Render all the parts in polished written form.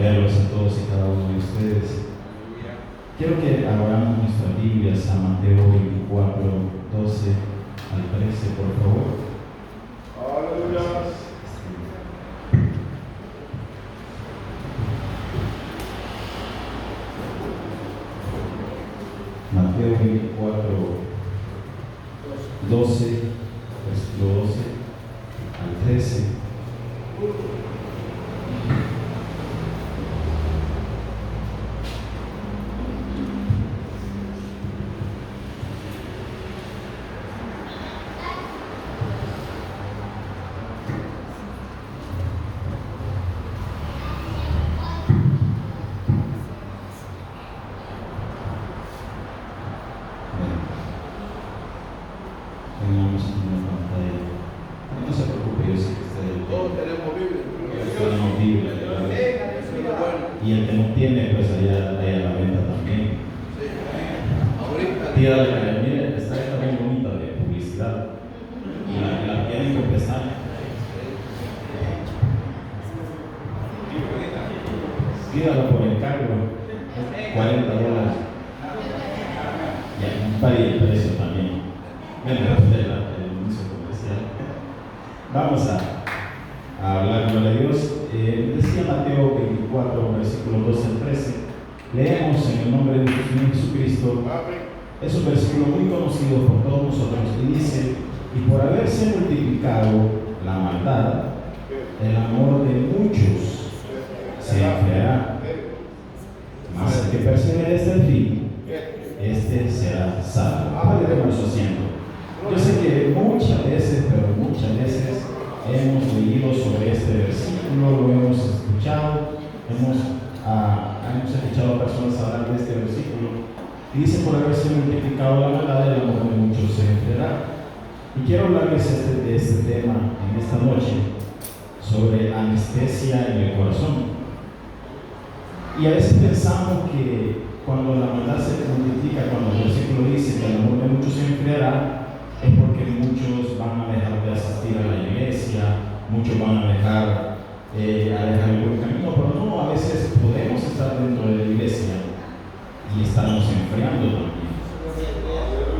verlos a todos y cada uno de ustedes. Quiero que abramos nuestras Biblias a Mateo 24, 12 al 13, por favor. Aleluya. Mateo 24, 12, versículo 12 al 13. Tengamos una pantalla. No se preocupe, yo sé que ustedes Todos tenemos Biblia. tenemos Biblia, ¿verdad? Y el que no tiene, pues allá a la venta también. Sí. Ahorita. Tírale, mire, está esta bien bonita de publicidad. Y la tienen que empezar. Pídalo por encargo, $40. Ya, un par de precio también. Venga, usted el anuncio comercial. Vamos a hablar de Dios. Decía Mateo 24, versículos 12 al 13. Leemos en el nombre de nuestro Señor Jesucristo. Es un versículo muy conocido por todos nosotros y dice: y por haberse multiplicado la maldad, el amor de muchos se enfriará. Mas el que persevere hasta el fin, este será salvo. Puede tomar su asiento. Yo sé que muchas veces hemos leído sobre este versículo, lo hemos escuchado, hemos escuchado a personas hablar de este versículo. Y dice: por haberse multiplicado la maldad, el amor de muchos se enfriará. Y quiero hablarles de este tema en esta noche, sobre anestesia en el corazón. Y a veces pensamos que cuando la maldad se multiplica, cuando el versículo dice que el amor de muchos se enfriará, es porque muchos van a dejar de asistir a la iglesia, muchos van a dejar el buen camino, pero no, a veces podemos estar dentro de la iglesia y estarnos enfriando también.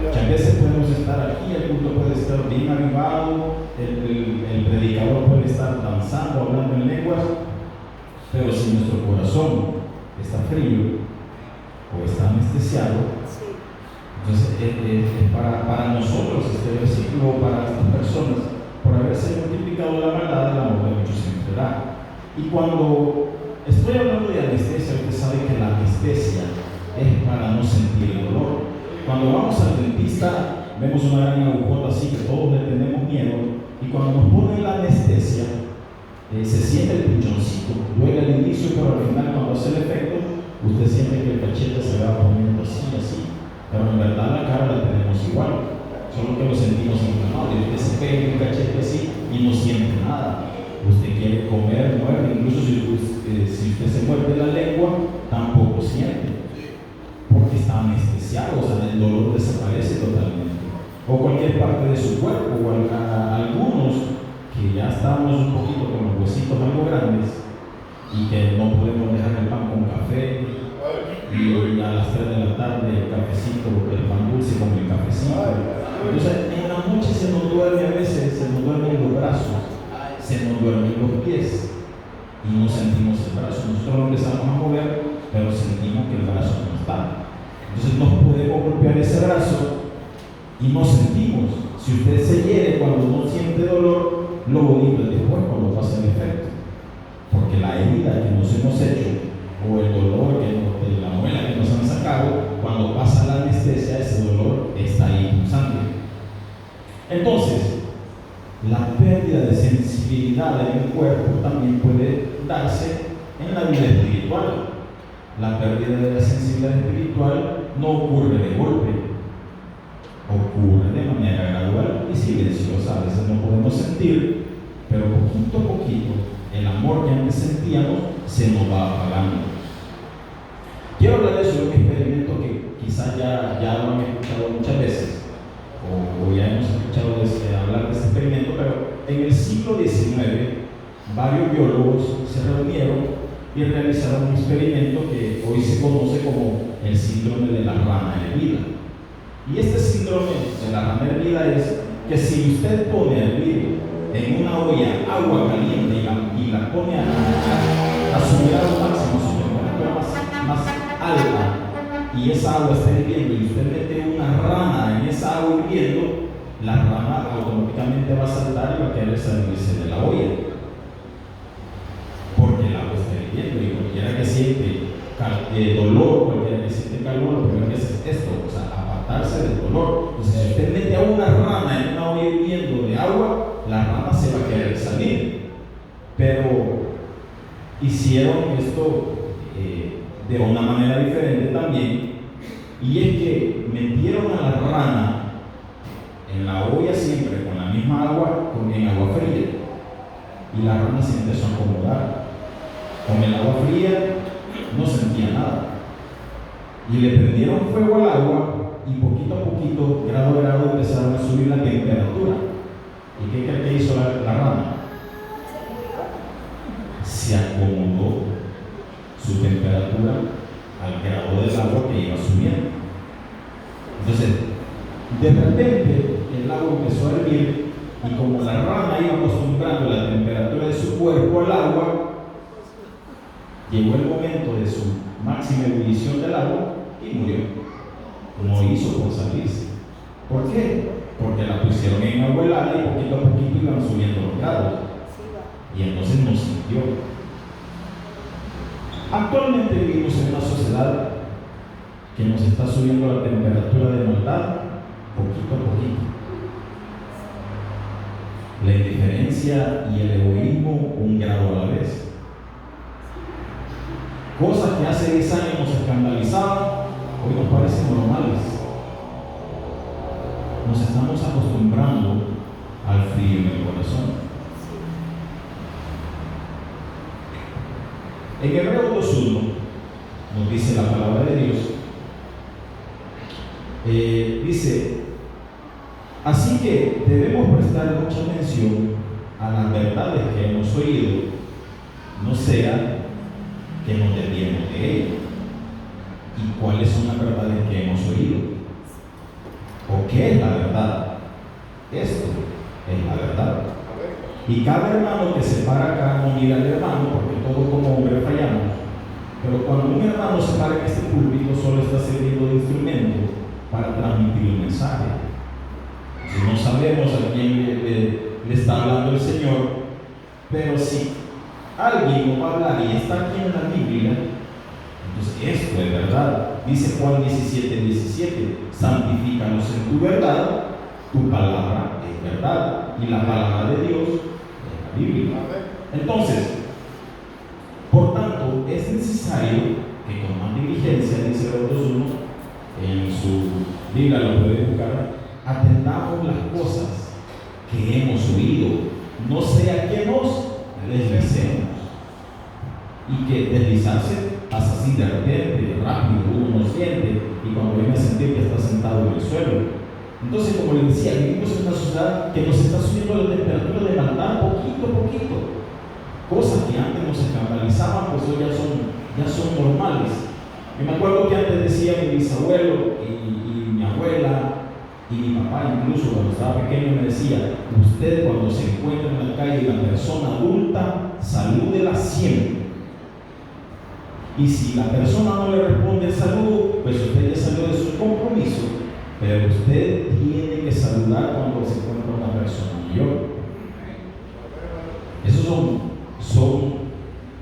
Muchas veces podemos estar aquí, el culto puede estar bien avivado, el predicador puede estar danzando, hablando en lenguas, pero si nuestro corazón está frío o está anestesiado, entonces para nosotros este versículo, para estas personas, por haberse multiplicado la maldad, el amor de muchos se enfriará. Y cuando estoy hablando de anestesia, usted sabe que la anestesia es para no sentir el dolor. Cuando vamos al dentista, vemos una gran agujota así que todos le tenemos miedo, y cuando nos ponen la anestesia, se siente el pinchoncito, duele al inicio, pero al final, cuando hace el efecto, usted siente que el cachete se va poniendo así, pero en verdad la cara la tenemos igual, solo que lo sentimos inflamado. Y usted se pega en el cachete así y no siente nada. Usted quiere comer, muerde, incluso si usted se muerde la lengua, tampoco siente, porque está anestesiado, o sea, el dolor desaparece totalmente. O cualquier parte de su cuerpo, o algunos que ya estamos un poquito con los huesitos algo grandes y que no podemos dejar el pan con café, y a las 3 de la tarde el cafecito, el pan dulce con el cafecito. Entonces en la noche se nos duerme, a veces se nos duermen los brazos, se nos duermen los pies y no sentimos el brazo. Nosotros lo empezamos a mover, pero sentimos que el brazo no está. Entonces no podemos golpear ese brazo y no sentimos. Si usted se hiere cuando no siente dolor, lo bonito es después cuando pasa el efecto, porque la herida que nos hemos hecho o el dolor de la muela que nos han sacado, cuando pasa la anestesia, ese dolor está ahí pulsante. Entonces, la pérdida de sensibilidad en el cuerpo también puede darse en la vida espiritual. La pérdida de la sensibilidad espiritual no ocurre de golpe, ocurre de manera gradual y silenciosa. A veces no podemos sentir, pero poquito a poquito el amor que antes sentíamos se nos va apagando. Quiero hablar de eso, de un experimento que quizás ya lo han escuchado muchas veces, o ya hemos escuchado hablar de este experimento, pero en el siglo XIX varios biólogos se reunieron y realizaron un experimento que hoy se conoce como el síndrome de la rana hervida. Y este síndrome de la rana hervida es que si usted pone a hervir en una olla agua caliente y la pone a su grado máximo, su temperatura más alta, y esa agua está hirviendo y usted mete una rana en esa agua hirviendo, la rana automáticamente va a saltar y va a querer salirse de la olla, porque el agua está hirviendo y cualquiera que siente dolor, cualquiera que siente calor, lo primero que hace es esto, o sea, apartarse del dolor. Entonces, si usted mete a una rana en una olla hirviendo de agua, la rana se va a querer salir. Pero hicieron esto de una manera diferente también, y es que metieron a la rana en la olla siempre con la misma agua, en agua fría, y la rana se empezó a acomodar. Con el agua fría no sentía nada, y le prendieron fuego al agua, y poquito a poquito, grado a grado, empezaron a subir la temperatura. ¿Y qué cree que hizo la rana? Se acomodó su temperatura al grado del agua que iba subiendo. Entonces, de repente, el agua empezó a hervir, y como la rana iba acostumbrando la temperatura de su cuerpo al agua, llegó el momento de su máxima ebullición del agua y murió. No hizo por salirse. ¿Por qué? Porque la pusieron en agua helada y poquito a poquito iban subiendo los grados. Y entonces no sintió. Actualmente vivimos en una sociedad que nos está subiendo la temperatura de maldad poquito a poquito. La indiferencia y el egoísmo un grado a la vez. Cosas que hace 10 años nos escandalizaban, hoy nos parecen normales. Nos estamos acostumbrando al frío en el corazón. En Hebreos 2:1 nos dice la palabra de Dios, dice: así que debemos prestar mucha atención a las verdades que hemos oído, no sea que nos desviemos de ellas. ¿Y cuáles son las verdades que hemos oído? ¿O qué es la verdad? Esto es la verdad. Y cada hermano que se para acá no mira al hermano, porque todos como hombres fallamos. Pero cuando un hermano se para en este púlpito, solo está sirviendo de instrumento para transmitir un mensaje. Si no sabemos a quién le está hablando el Señor, pero si alguien nos va a hablar y está aquí en la Biblia, entonces esto es verdad. Dice Juan 17:17: santifícanos en tu verdad, tu palabra es verdad, y la palabra de Dios es la Biblia. Entonces, por tanto, es necesario que con más diligencia, dice Hebreos 2:1, en su Biblia lo puede buscar, atendamos las cosas que hemos oído, no sea que nos deslicemos. Y que deslizarse pasa así de repente, rápido, uno no siente, y cuando viene a sentir que está sentado en el suelo. Entonces, como les decía, vivimos en una sociedad que nos está subiendo la temperatura de maldad poquito a poquito. Cosas que antes nos escandalizaban, pues hoy ya son normales. Yo me acuerdo que antes decía mi bisabuelo y mi abuela y mi papá, incluso cuando estaba pequeño, me decía: usted cuando se encuentra en la calle y la persona adulta, salúdela siempre. Y si la persona no le responde el saludo, pues usted ya salió de su compromiso, pero usted tiene que saludar cuando se encuentra una persona mayor. Esos son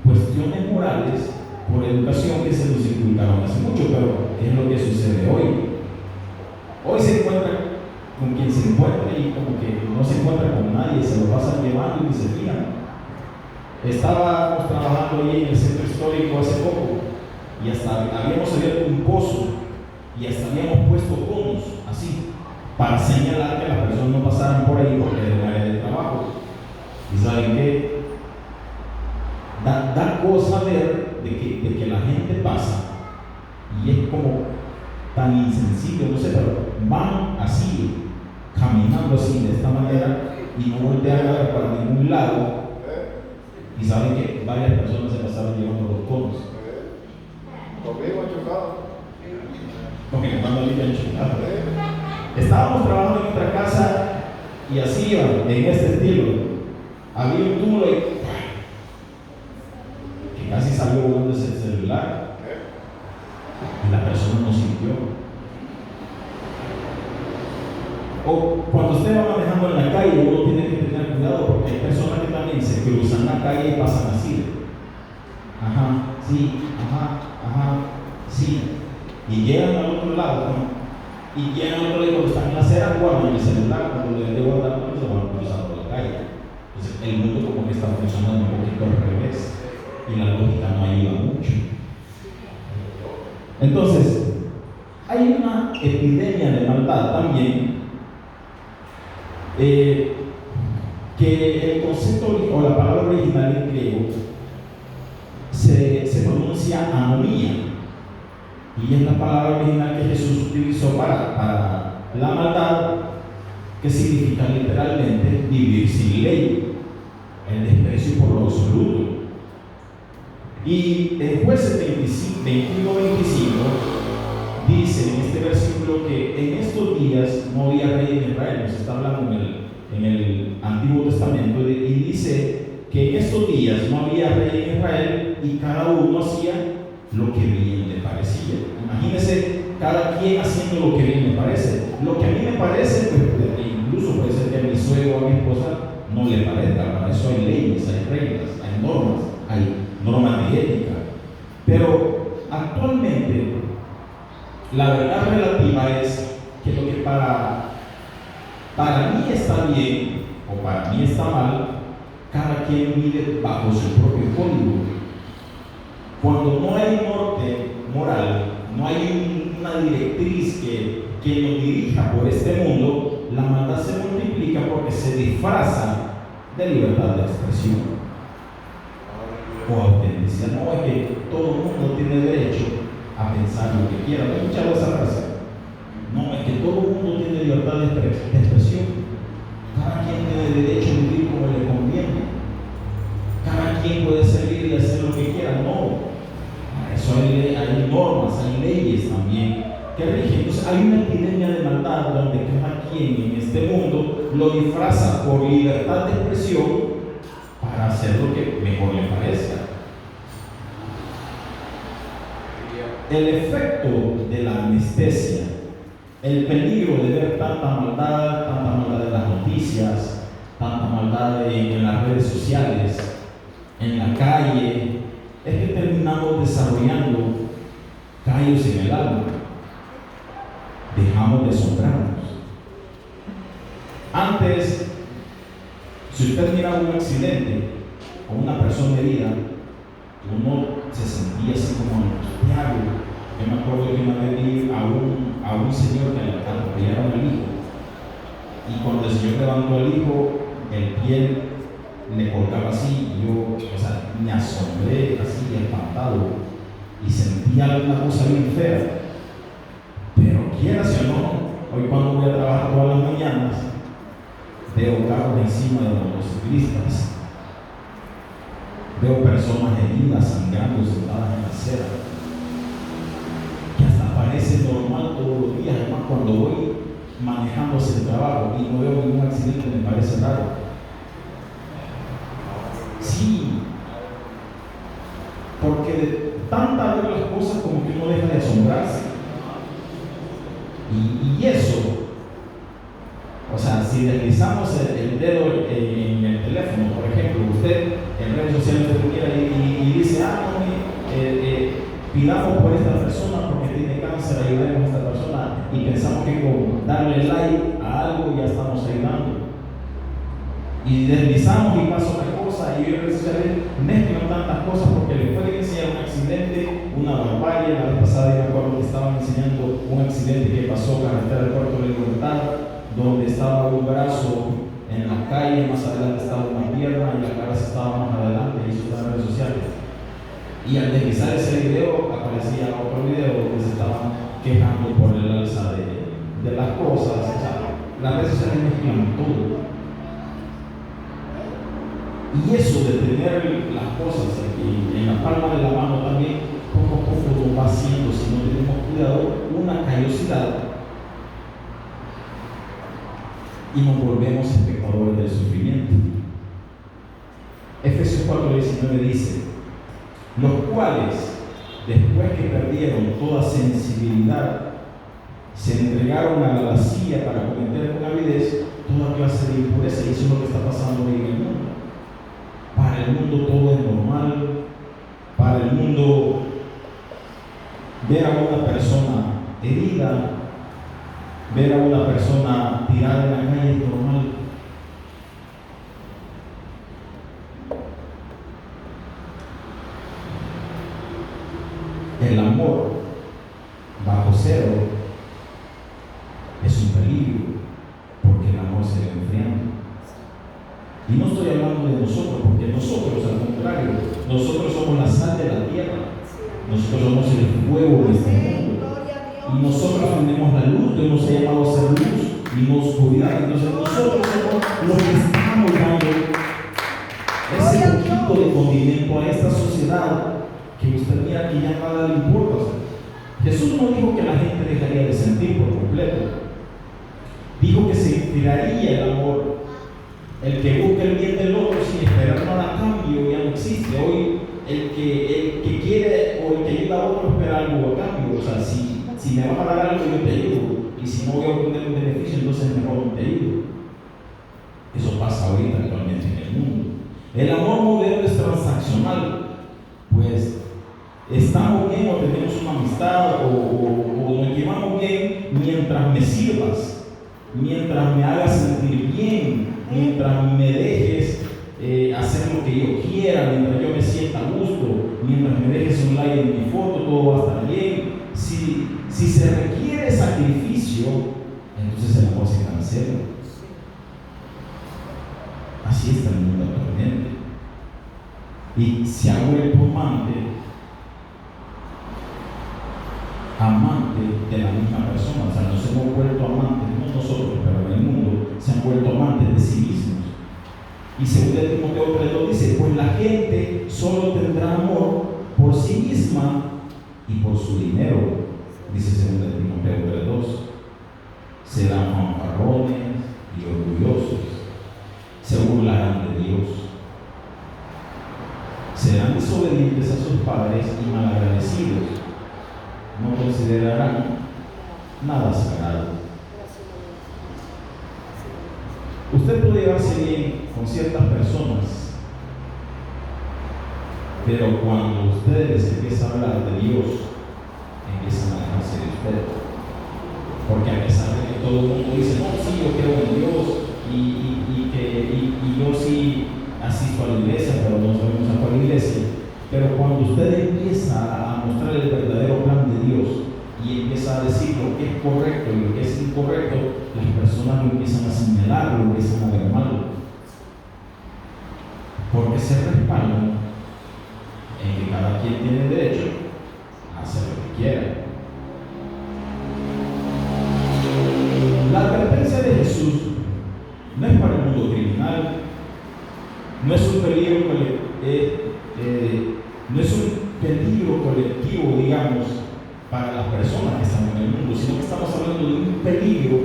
cuestiones morales por educación que se nos inculcaron hace mucho, pero es lo que sucede hoy. Hoy se encuentra con quien se encuentra y como que no se encuentra con nadie, se lo pasan llevando y ni se fijan. Estábamos trabajando ahí en el centro histórico hace poco y hasta habíamos abierto un pozo y hasta habíamos puesto conos así para señalar que las personas no pasaran por ahí porque era un área de trabajo. ¿Y saben qué? Da cosa ver de que la gente pasa y es como tan insensible, no sé, pero van así, caminando así de esta manera y no voltean a ver para ningún lado. Y saben que varias personas se pasaron llevando los chingado. Estábamos trabajando en otra casa y así iba, en este estilo. Había un túmulo y que casi salió volando ese celular y la persona no sintió. O cuando usted va manejando en la calle, uno tiene que tener cuidado porque hay personas que también se cruzan la calle y pasan así. Ajá, sí, ajá, sí. Y llegan al otro lado, ¿no? Y llegan al otro lado, cuando están en la acera, guardan el celular, cuando le deben guardar, pues se van cruzando la calle. Entonces el mundo como que está funcionando un poquito al revés y la lógica no ayuda mucho. Entonces, hay una epidemia de maldad también, que el concepto o la palabra original en griego se pronuncia anomía, y es la palabra original que Jesús utilizó para la maldad, que significa literalmente vivir sin ley, el desprecio por lo absoluto. Y en Jueces 21-25 dice en este versículo que en estos días no había rey en Israel. Nos está hablando en el Antiguo Testamento, y dice que en estos días no había rey en Israel y cada uno hacía lo que bien le parecía. Imagínense, cada quien haciendo lo que bien le parece. Lo que a mí me parece, pues, incluso puede ser que a mi suegro o a mi esposa no le parezca. Para eso hay leyes, hay reglas, hay normas de ética. Pero actualmente la verdad relativa es que lo que para mí está bien o para mí está mal, cada quien vive bajo su propio código. Cuando no hay norte moral, no hay una directriz que nos dirija por este mundo, la maldad se multiplica porque se disfraza de libertad de expresión o autenticidad. No es que todo el mundo tiene derecho a pensar lo que quiera. ¿No he escuchado esa frase? No, es que todo el mundo tiene libertad de expresión. Cada quien tiene derecho a vivir como le conviene. Cada quien puede ser libre y hacer lo que quiera. No. Para eso hay normas, hay leyes también que rigen. Entonces hay una epidemia de maldad donde cada quien en este mundo lo disfraza por libertad de expresión para hacer lo que mejor le parezca. El efecto de la anestesia, el peligro de ver tanta maldad en las noticias, tanta maldad en las redes sociales, en la calle, es que terminamos desarrollando callos en el alma. Dejamos de asombrarnos. Antes, si usted miraba un accidente o una persona herida, uno se sentía así como angustiado. Yo me acuerdo que una vez vi a un señor que le atropellaron al hijo, y cuando el señor levantó al hijo, el pie le colgaba así, y yo, me asombré así, espantado, y sentía una cosa bien fea. Pero quieras o no, hoy cuando voy a trabajar todas las mañanas, veo carros encima de los motociclistas, veo personas heridas, sangrando, sentadas en la acera, que hasta parece normal todos los días. Además, cuando voy manejando hacia el trabajo y no veo ningún accidente, me parece raro. Sí, porque de tanta ver las cosas como que uno deja de asombrarse. Y eso, si deslizamos el dedo en el teléfono, por ejemplo, usted en redes sociales y dice, pidamos por esta persona porque tiene cáncer, ayudemos a esta persona, y pensamos que con darle like a algo ya estamos ayudando. Y deslizamos y pasa otra cosa, y en redes sociales mezclan tantas cosas porque les pueden enseñar un accidente, una barbarie. La vez pasada me acuerdo que estaban enseñando un accidente que pasó carretera del Puerto de Libertad, donde estaba un brazo en la calle, más adelante estaba una pierna y la cabeza estaba más adelante, y eso está en redes sociales. Y al deslizar ese video aparecía otro video donde se estaban quejando por el alza de las cosas. Las redes sociales mezclan todo. Y eso de tener las cosas en la palma de la mano también poco a poco nos va haciendo, si no tenemos cuidado, una callosidad y nos volvemos espectadores del sufrimiento. Efesios 4:19 dice: los cuales, después que perdieron toda sensibilidad, se entregaron a la lascivia para cometer con avidez toda clase de impureza. Y eso es lo que está pasando hoy en el mundo. Para el mundo todo es normal. Para el mundo, ver a una persona herida, ver a una persona tirada en la calle es normal. El amor bajo cero es un peligro, porque el amor se va enfriando. Y no estoy hablando de nosotros, porque nosotros, al contrario, nosotros somos la sal de la tierra, nosotros somos el fuego de este mundo, y nosotros tenemos la luz. Dios nos ha llamado a ser luz y no oscuridad. Entonces nosotros somos los que estamos dando ese poquito de condimento a esta sociedad que usted mira que ya nada le importa. O sea, Jesús no dijo que la gente dejaría de sentir por completo. Dijo que se enfriaría el amor. El que busca el bien del otro sin esperar nada a cambio ya no existe. Hoy el que quiere o el que ayuda a otro espera algo a cambio. O sea, si me vas a dar algo yo te ayudo, y si no voy a obtener un beneficio, entonces mejor no te ayudo. Eso pasa ahorita actualmente en el mundo. El amor moderno es transaccional. Pues estamos bien o tenemos una amistad o nos llevamos bien mientras me sirvas, mientras me hagas sentir bien, mientras me dejes hacer lo que yo quiera, mientras yo me sienta a gusto, mientras me dejes un like en mi foto, todo va a estar bien. Si se requiere sacrificio, entonces el amor se cancela. Así está el mundo actualmente. Y se ha vuelto amante de la misma persona. O sea, nos hemos vuelto amantes, no nosotros, pero en el mundo se han vuelto amantes de sí mismos. Y según Timoteo 3:2 dice: pues la gente solo tendrá amor por sí misma y por su dinero. Dice según Timoteo 3:2: serán fanfarrones y orgullosos, se burlarán de Dios, serán desobedientes a sus padres y malagradecidos, no considerarán nada sagrado. Usted puede llevarse bien con ciertas personas, pero cuando usted les empieza a hablar de Dios, empiezan a alejarse de usted. Porque a pesar de que todo el mundo dice: no, sí, yo creo en Dios y yo sí asisto a la iglesia, pero no sabemos a cuál iglesia. Pero cuando usted empieza a mostrar el verdadero plan de Dios y empieza a decir lo que es correcto y lo que es incorrecto, las personas lo empiezan a señalar, lo empiezan a ver mal, porque se respaldan en que cada quien tiene derecho a hacer lo que quiera. La advertencia de Jesús no es para el mundo criminal, no es un peligro colectivo, digamos, para las personas que están en el mundo, sino que estamos hablando de un peligro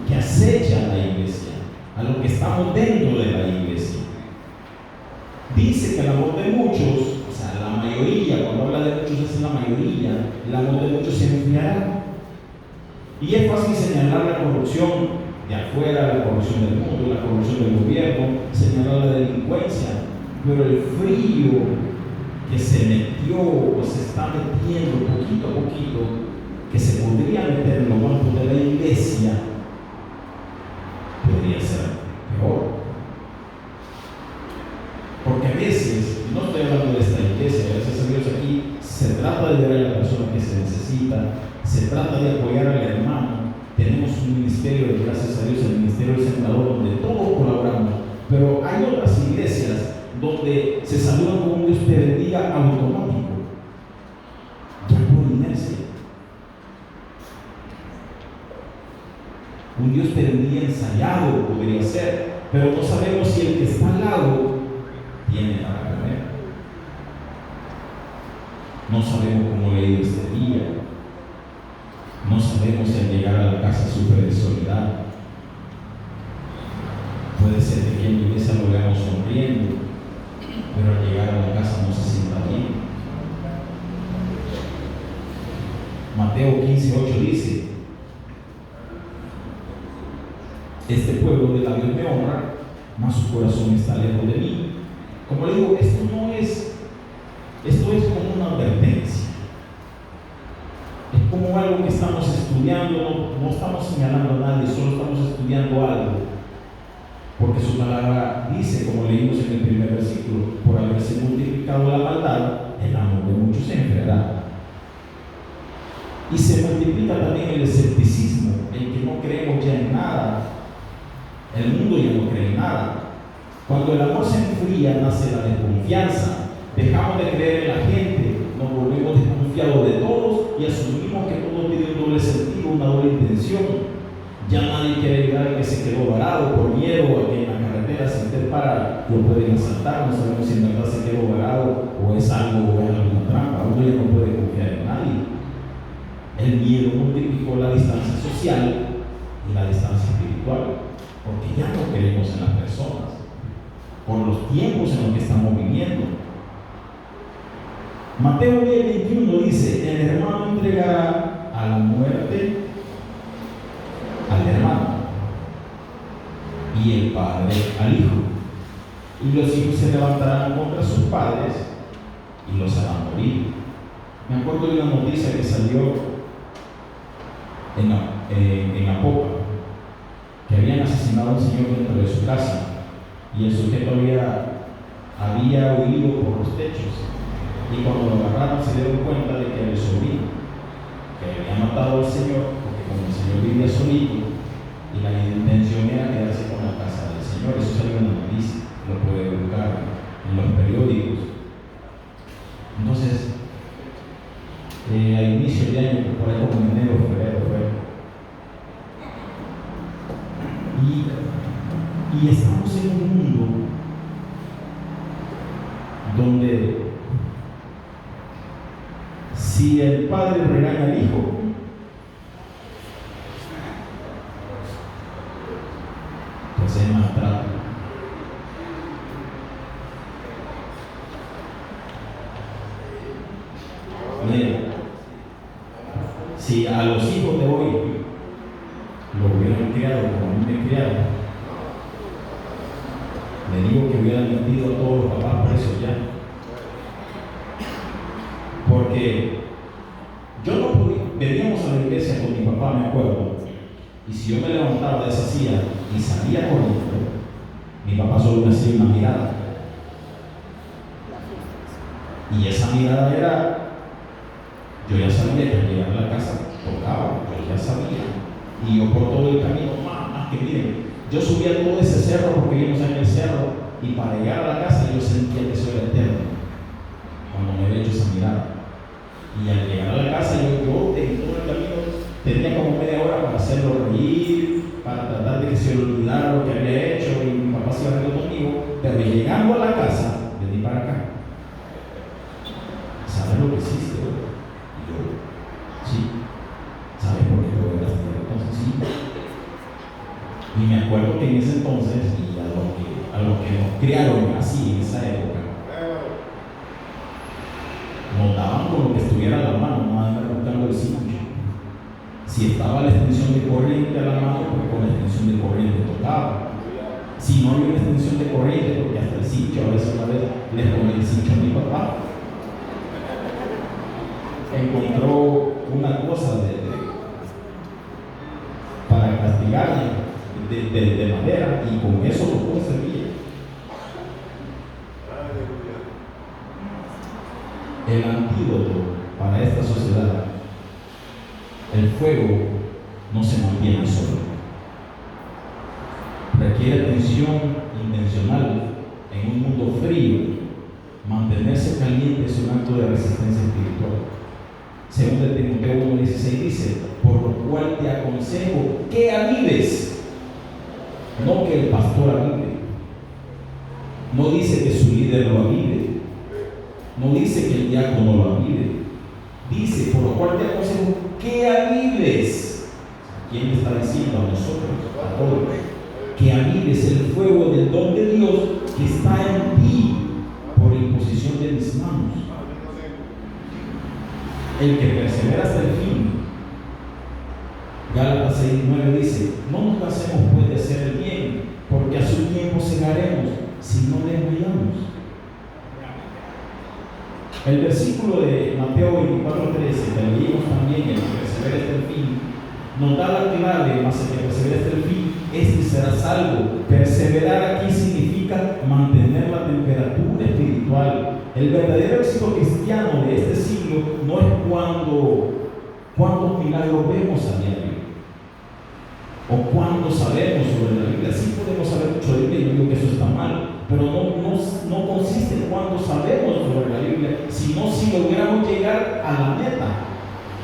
que acecha a la iglesia, a lo que estamos dentro de la iglesia. Dice que el amor de muchos, o sea, la mayoría, cuando habla de muchos es la mayoría, el amor de muchos se enfriará. Y es fácil señalar la corrupción de afuera, la corrupción del mundo, la corrupción del gobierno, señalar la delincuencia, pero el frío que se metió o se está metiendo poquito a poquito, que se podría meter en los bancos de la iglesia, podría ser peor. Porque a veces, no estoy hablando de esta iglesia, gracias a Dios aquí se trata de ver a la persona que se necesita, se trata de apoyar al hermano. Tenemos un ministerio, gracias a Dios, el ministerio del Sembrador, donde todos colaboramos, pero hay otras iglesias donde se saludan con un Dios te bendiga automático, ya por inercia. Un Dios te bendiga ensayado podría ser, pero no sabemos si el que está al lado tiene para comer. No sabemos cómo le ha ido este día. No sabemos si al llegar a la casa sufre de soledad. Puede ser que aquí en la iglesia lo veamos sonriendo, pero al llegar a la casa no se sienta bien. Mateo 15:8 dice: este pueblo de labios me honra, mas su corazón está lejos de mí. Como le digo, esto es como una advertencia. Es como algo que estamos estudiando, no estamos señalando a nadie, solo estamos estudiando algo. Porque su palabra dice, como leímos en el primer versículo, por haberse multiplicado la maldad, el amor de muchos se enfriará. Y se multiplica también el escepticismo, en que no creemos ya en nada. El mundo ya no cree en nada. Cuando el amor se enfría, nace la desconfianza. Dejamos de creer en la gente, nos volvemos desconfiados de todos y asumimos que todo tiene un doble sentido, una doble intención. Ya nadie quiere ayudar al que se quedó varado por miedo a que en la carretera, si usted para, lo pueden asaltar. No sabemos si en verdad se quedó varado o es algo o es alguna trampa. Uno ya no puede confiar en nadie. El miedo multiplicó la distancia social y la distancia espiritual, porque ya no creemos en las personas por los tiempos en los que estamos viviendo. Mateo 10:21 dice: el hermano entregará a la muerte al hermano y el padre al hijo, y los hijos se levantarán contra sus padres y los harán morir. Me acuerdo de una noticia que salió en la popa, que habían asesinado a un señor dentro de su casa y el sujeto había huido por los techos, y cuando lo agarraron se dieron cuenta de que era el sobrino que había matado al señor, porque como el señor vivía solito y la intención era quedarse con la casa del señor. Eso salió en la noticia, lo puede buscar en los periódicos. Entonces, a inicio de año, por ahí como en enero, febrero fue, y estamos en un mundo donde si el padre regaña al hijo, pues es maltrato. Mira, si a los hijos de hoy lo hubieran criado como a mí me criaron, le digo que hubieran metido a todos los papás presos ya. Porque yo no podía, veníamos a la iglesia con mi papá, me acuerdo, y si yo me levantaba de esa silla y salía corriendo, mi papá solo me hacía una mirada. Y esa mirada era, yo ya sabía que al llegar a la casa tocaba, yo ya sabía. Y yo por todo el camino, más que miren, yo subía todo ese cerro porque vivimos en el cerro, y para llegar a la casa yo sentía que eso era eterno, cuando me había hecho esa mirada. Y al llegar a la casa yo en todo el camino tenía como media hora para hacerlo reír, para tratar de que se olvidara lo que había hecho, y mi papá se iba a reír conmigo. Pero llegando a la casa, vení para acá. ¿Sabes lo que hiciste hoy? Y yo, sí. ¿Sabes por qué lo voy a hacer? Entonces sí. Y me acuerdo que en ese entonces, y a lo que nos criaron así en esa época, nos daban con lo que estuviera a la mano, no andar buscando el cincho. Si estaba la extensión de corriente a la mano, pues con la extensión de corriente tocaba. Si no había una extensión de corriente, porque hasta el cincho, a veces una vez les ponía el cincho a mi papá. Encontró una cosa para castigarle de madera, y con eso lo conseguía. El antídoto para esta sociedad, el fuego no se mantiene solo. Requiere atención intencional. En un mundo frío, mantenerse caliente es un acto de resistencia espiritual. Según de Timoteo 1:16 dice: por lo cual te aconsejo que avives, no que el pastor avive. No dice que su líder lo avive. No dice que el diácono lo avive. Dice: por lo cual te aconsejo que avives. ¿Quién le está diciendo? A nosotros, a todos. Que avives el fuego el que persevera hasta el fin. Gálatas 6:9 dice: no nos cansemos pues de hacer el bien, porque a su tiempo segaremos si no desmayamos. El versículo de Mateo 24:13, que leímos también, el que persevera hasta el fin, nos da la clave, más el que persevera hasta el fin, este será salvo. Perseverar aquí significa mantener la temperatura espiritual. El verdadero éxito cristiano de este siglo no es cuántos milagros vemos a diario o cuánto sabemos sobre la Biblia. Sí podemos saber mucho de la Biblia, yo digo que eso está mal, pero no consiste en cuánto sabemos sobre la Biblia, sino si logramos llegar a la meta.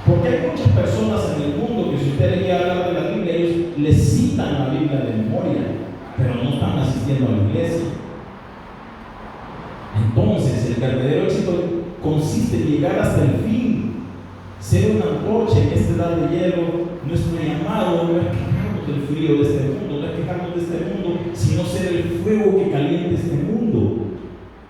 Porque hay muchas personas en el mundo que si usted le llega a hablar de la Biblia, ellos les citan la Biblia de memoria, pero no están asistiendo a la iglesia. Entonces, el verdadero éxito consiste en llegar hasta el fin, ser una antorcha en esta edad de hielo. Nuestro llamado no es quejarnos del frío de este mundo, no es quejarnos de este mundo, sino ser el fuego que caliente este mundo.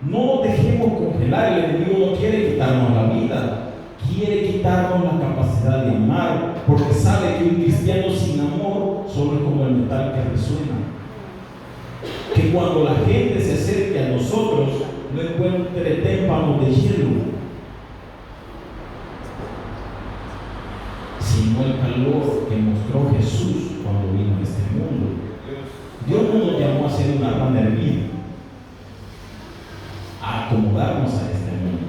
No nos dejemos congelar. El enemigo no quiere quitarnos la vida, quiere quitarnos la capacidad de amar, porque sabe que un cristiano sin amor solo es como el metal que resuena. Que cuando la gente se acerque a nosotros no encuentre témpanos de hielo, sino el calor que mostró Jesús cuando vino a este mundo. Dios no nos llamó a ser una rama hervida, a acomodarnos a este mundo,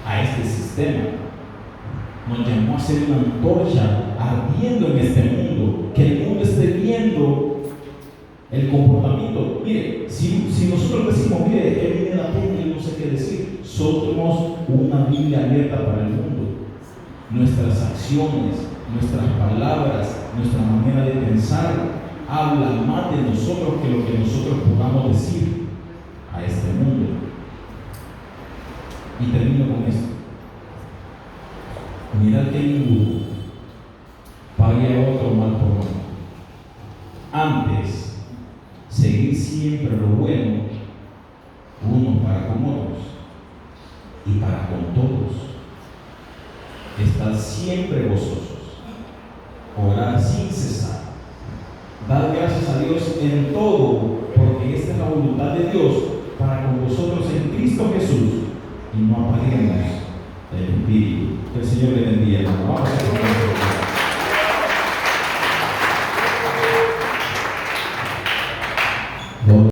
a este sistema. Nos llamó a ser una antorcha ardiendo en este mundo, que el mundo esté viendo el comportamiento. Mire, si nosotros decimos, mire, que viene la pena, yo no sé qué decir, somos una Biblia abierta para el mundo. Nuestras acciones, nuestras palabras, nuestra manera de pensar hablan más de nosotros que lo que nosotros podamos decir a este mundo. Y termino con esto. Mirad que ninguno pague a otro mal por mal. Antes, seguir siempre lo bueno, unos para con otros y para con todos. Estad siempre gozosos, orar sin cesar, dar gracias a Dios en todo, porque esta es la voluntad de Dios para con vosotros en Cristo Jesús, y no apaguemos el espíritu. Que el Señor le bendiga, hermano. Vamos a